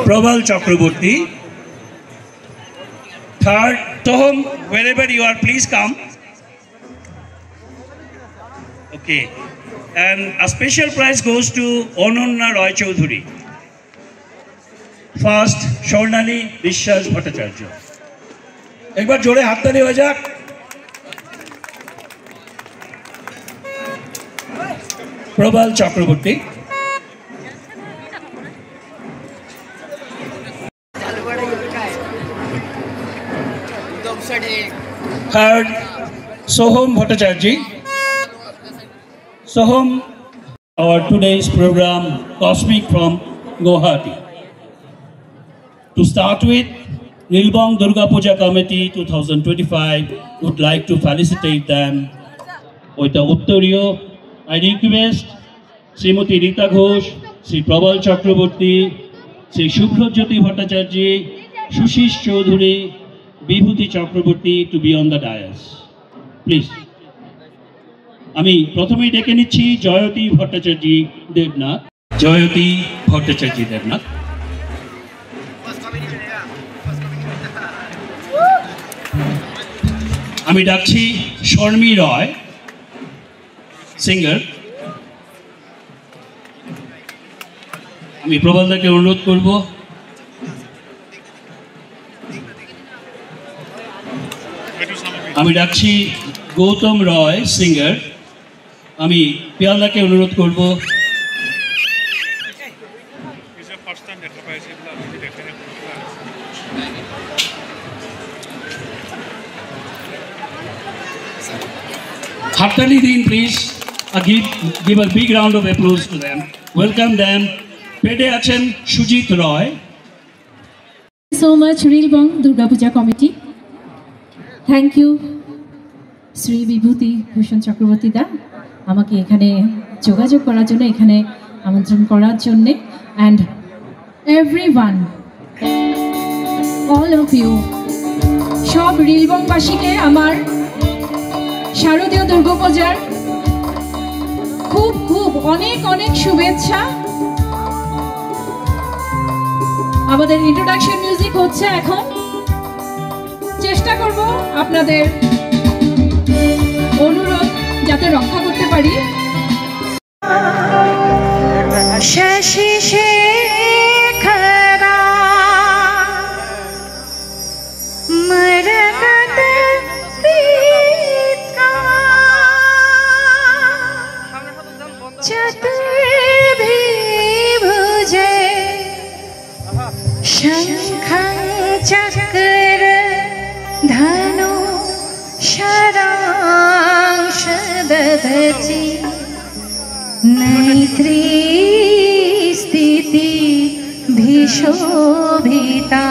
Prabal Chakraborty. Third, Tohom, wherever you are, please come. Okay. And a special prize goes to Ononna Roy Chaudhuri. First, Shornali Vishwas Bhattacharya. একবার জোরে হাততালি হয়ে যাক। প্রবাল Chakraborty. Third, Soham Bhattacharya. Soham, our today's program, Cosmic from Guwahati. To start with, Nilbong Durga Puja Committee 2025 would like to felicitate them with the Uttoriyo. I request Srimati Rita Ghosh, Sri Prabal Chakraborty, Sri Shubhrojyoti Bhattacharya, Shushish Chaudhuri, Vibhuti Chakraborty to be on the dais. Please. আমি প্রথমেই ডেকে নিচ্ছি জয়তী ভট্টাচার্য দেবনাথ। জয়তী ভট্টাচার্য দেবনাথ। আমি ডাকছি শর্মী রয়, singer. আমি প্রবলদাকে অনুরোধ করব আমি ডাকছি গৌতম রয়, সিঙ্গার। আমি পিয়ালাকে অনুরোধ করব হাততালি দিন please. give a big round of applause to them. Welcome them. পেটে আছেন সুজিত রয়। So much Nilbong Durga Puja Committee. Thank you Shri বিভূতি ভূষণ চক্রবর্তী দা আমাকে এখানে যোগাযোগ করার জন্য, এখানে আমন্ত্রণ করার জন্য। and everyone, all of you, সব রিলবংবাসীকে আমার শারদীয় দুর্গাপূজার খুব খুব অনেক অনেক শুভেচ্ছা। আমাদের ইন্ট্রোডাকশন মিউজিক হচ্ছে এখন। চেষ্টা করব আপনাদের অনুরোধ যাতে রক্ষা করতে পারি। শশী শেখরা মরগত পিতা চতুর্ভুজে শঙ্খং চক্র ধনু শরাংশ দদতি নৈত্রী স্থিতি ভীষোভিতা